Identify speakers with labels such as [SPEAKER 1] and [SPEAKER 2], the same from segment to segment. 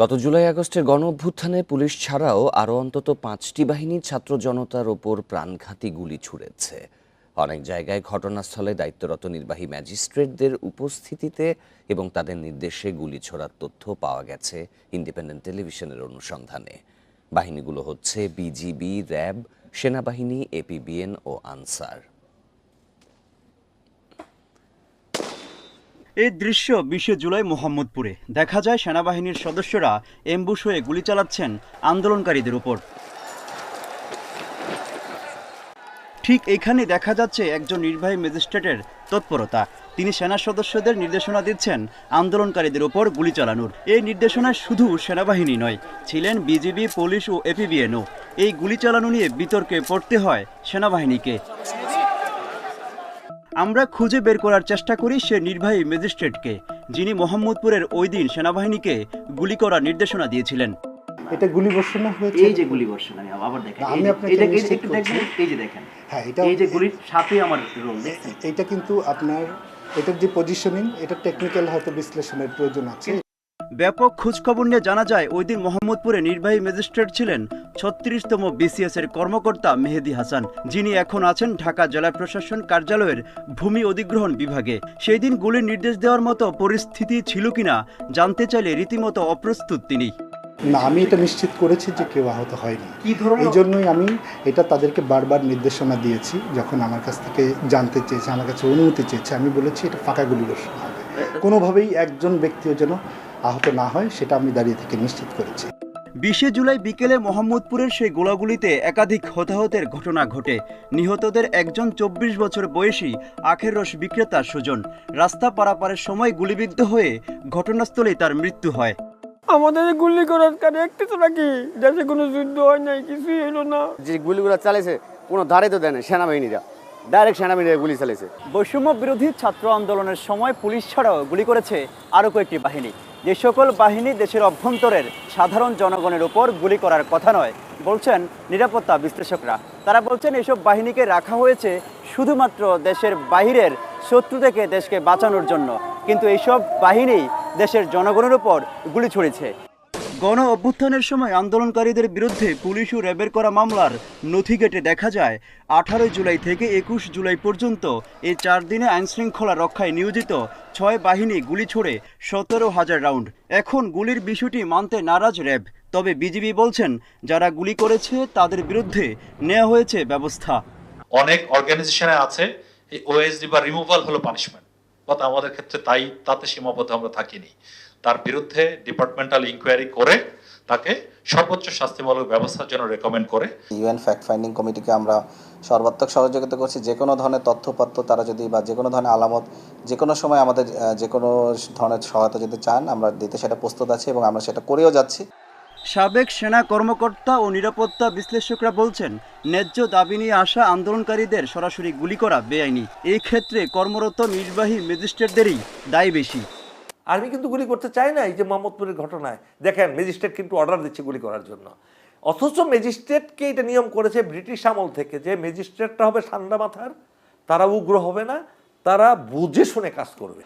[SPEAKER 1] গত জুলাই-আগস্টের গণঅভ্যুত্থানে পুলিশ ছাড়াও আরও অন্তত ৫টি বাহিনী ছাত্র জনতার ওপর প্রাণঘাতী গুলি ছুড়েছে। অনেক জায়গায় ঘটনাস্থলে দায়িত্বরত নির্বাহী ম্যাজিস্ট্রেটদের উপস্থিতিতে এবং তাদের নির্দেশে গুলি ছোড়ার তথ্য পাওয়া গেছে ইন্ডিপেন্ডেন্ট টেলিভিশনের অনুসন্ধানে। বাহিনীগুলো হচ্ছে বিজিবি, র্যাব, সেনাবাহিনী, এপিবিএন ও আনসার।
[SPEAKER 2] এই দৃশ্য ২০ জুলাই মোহাম্মদপুরে দেখা যায়। সেনাবাহিনীর সদস্যরা এমবুশ হয়ে গুলি চালাচ্ছেন আন্দোলনকারীদের উপর। ঠিক এখানে দেখা যাচ্ছে একজন নির্বাহী ম্যাজিস্ট্রেটের তৎপরতা। তিনি সেনা সদস্যদের নির্দেশনা দিচ্ছেন আন্দোলনকারীদের উপর গুলি চালানোর। এই নির্দেশনায় শুধু সেনাবাহিনী নয়, ছিলেন বিজিবি, পুলিশ ও এপিবিএনও। এই গুলি চালানো নিয়ে বিতর্কে পড়তে হয় সেনাবাহিনীকে। আমরা খুঁজে বের করার চেষ্টা করি সে নির্বাহী ম্যাজিস্ট্রেটকে, যিনি মোহাম্মদপুরের ওই দিন সেনাবাহিনীকে গুলি করার নির্দেশনা দিয়েছিলেন।
[SPEAKER 3] এটা গুলি বর্ষণ হয়েছে।
[SPEAKER 2] এই যে গুলি বর্ষণ, আমি আবার দেখেন,
[SPEAKER 3] আমি আপনাকে একটু দেখেন,
[SPEAKER 2] এই যে দেখেন,
[SPEAKER 3] হ্যাঁ, এটা
[SPEAKER 2] এই যে গুলির সাথে আমার রোল দেখছেন।
[SPEAKER 3] এটা কিন্তু আপনার এটার যে পজিশনিং, এটা টেকনিক্যাল হয়তো বিশ্লেষণের প্রয়োজন আছে।
[SPEAKER 2] ব্যাপক খোঁজখবর নিয়ে জানা যায় ওই দিন মোহাম্মদপুরে নির্বাহী ম্যাজিস্ট্রেট ছিলেন ৩৬তম বিসিএস এর কর্মকর্তা মেহেদি হাসান, যিনি এখন আছেন ঢাকা জেলা প্রশাসন কার্যালয়ের ভূমি অধিগ্রহণ বিভাগে। সেই দিন গুলির নির্দেশ দেওয়ার মতো পরিস্থিতি ছিল কিনা জানতে চাইলে রীতিমতো অপ্রস্তুত তিনি।
[SPEAKER 3] না, আমি এটা নিশ্চিত করেছি যে কেউ আহত হয়নি। এই জন্যই আমি এটা তাদেরকে বারবার নির্দেশনা দিয়েছি। যখন আমার কাছ থেকে জানতে চেয়েছে, আমার কাছে অনুমতি চেয়েছে, আমি বলেছি এটা ফাঁকা গুলি বর্ষণ হবে, কোনোভাবেই একজন ব্যক্তিও যেন আহত না হয়, সেটা আমি দাঁড়িয়ে থেকে নিশ্চিত করেছি।
[SPEAKER 2] ২০ জুলাই বিকেলে মোহাম্মদপুরের সেই গোলাগুলিতে একাধিক হতাহতের ঘটনা ঘটে। নিহতদের একজন ২৪ বছর বয়সী আখের রস বিক্রেতা সুজন। রাস্তা পারাপারের সময় গুলিবিদ্ধ হয়ে ঘটনাস্থলেই তার মৃত্যু হয়।
[SPEAKER 4] আমাদের গুলি করার কারণে একটু তো নাকি দেশে কোনো যুদ্ধ হয় নাই, কিছুই হলো না।
[SPEAKER 5] যে গুলিগুলো চালিয়েছে কোনো ধারে তো দেয় না, সেনাবাহিনীরা ডাইরেক্ট সেনাবাহিনীরা গুলি চালিয়েছে।
[SPEAKER 2] বৈষম্য বিরোধী ছাত্র আন্দোলনের সময় পুলিশ ছাড়াও গুলি করেছে আরও কয়েকটি বাহিনী। যে সকল বাহিনী দেশের অভ্যন্তরের সাধারণ জনগণের উপর গুলি করার কথা নয় বলছেন নিরাপত্তা বিশ্লেষকরা। তারা বলছেন এসব বাহিনীকে রাখা হয়েছে শুধুমাত্র দেশের বাহিরের শত্রু থেকে দেশকে বাঁচানোর জন্য, কিন্তু এইসব বাহিনী দেশের জনগণের উপর গুলি ছুড়েছে। গণ অভ্যুত্থানের সময় আন্দোলনকারীদের বিরুদ্ধে পুলিশ ও র্যাবের করা মামলার নথি ঘেঁটে দেখা যায় ১৮ জুলাই থেকে ২১ জুলাই পর্যন্ত এই ৪ দিনে আইনশৃঙ্খলা রক্ষায় নিয়োজিত ৬ বাহিনী গুলি ছোড়ে ১৭,০০০ রাউন্ড। এখন গুলির বিষয়টি মানতে নারাজ র্যাব। তবে বিজিবি বলছেন যারা গুলি করেছে তাদের বিরুদ্ধে নেওয়া হয়েছে ব্যবস্থা।
[SPEAKER 6] অনেক অর্গানাইজেশনে আছে এই ওএসডি বা রিমুভাল হলো পানিশমেন্ট, বাট আমাদের ক্ষেত্রে তাতে সীমাবদ্ধ আমরা থাকিনি। তার বিরুদ্ধে ডিপার্টমেন্টাল ইনকোয়ারি করে তাকে সর্বোচ্চ শাস্তিমূলক ব্যবস্থার জন্য রেকমেন্ড করে
[SPEAKER 7] ইউএন ফ্যাক্ট ফাইন্ডিং কমিটিকে আমরা সর্বাত্মক সহযোগিতা করছি। যে কোনো ধরনের তথ্যপত্র তারা যদি বা যে কোনো ধরনের আলামত যে কোনো সময় আমাদের যে কোনো ধরনের সহায়তা যদি চান আমরা দিতে সেটা প্রস্তুত আছি এবং আমরা সেটা করেও যাচ্ছি।
[SPEAKER 2] সাবেক সেনা কর্মকর্তা ও নিরাপত্তা বিশ্লেষকরা বলছেন ন্যায্য দাবি নিয়ে আসা আন্দোলনকারীদের সরাসরি গুলি করা বেআইনি। এই ক্ষেত্রে কর্মরত নির্বাহী ম্যাজিস্ট্রেটদেরই দায় বেশি।
[SPEAKER 8] আর্মি কিন্তু গুলি করতে চায় না। এই যে মোহাম্মদপুরের ঘটনায় দেখেন, ম্যাজিস্ট্রেট কিন্তু অর্ডার দিচ্ছে গুলি করার জন্য, অথচ ম্যাজিস্ট্রেটকে এটা নিয়ম করেছে ব্রিটিশ আমল থেকে যে ম্যাজিস্ট্রেটটা হবে ঠান্ডা মাথার, তারা উগ্র হবে না, তারা বুঝে শুনে কাজ করবে।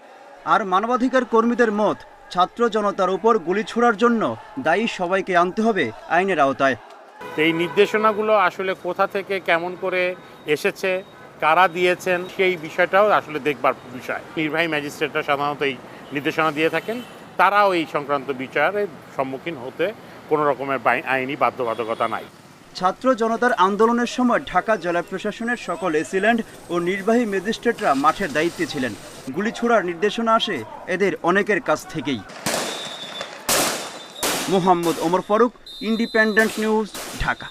[SPEAKER 2] আর মানবাধিকার কর্মীদের মত, ছাত্র জনতার উপর গুলি ছোড়ার জন্য দায়ী সবাইকে আনতে হবে আইনের আওতায়।
[SPEAKER 9] এই নির্দেশনাগুলো আসলে কোথা থেকে কেমন করে এসেছে, কারা দিয়েছেন, সেই বিষয়টাও আসলে দেখবার বিষয়। নির্বাহী ম্যাজিস্ট্রেটরা সাধারণত এই নির্দেশনা দিয়ে থাকেন, তারাও এই সংক্রান্ত বিচারের সম্মুখীন হতে কোনো রকমের আইনি বাধ্যবাধকতা নাই।
[SPEAKER 2] ছাত্র জনতার আন্দোলনের সময় ঢাকা জেলা প্রশাসনের সকল এসিল্যান্ড ও নির্বাহী ম্যাজিস্ট্রেটরা মাঠের দায়িত্বে ছিলেন। গুলি ছোড়ার নির্দেশনা আসে এদের অনেকের কাছ থেকেই। Mohammad Omar Faruk, independent news, Dhaka.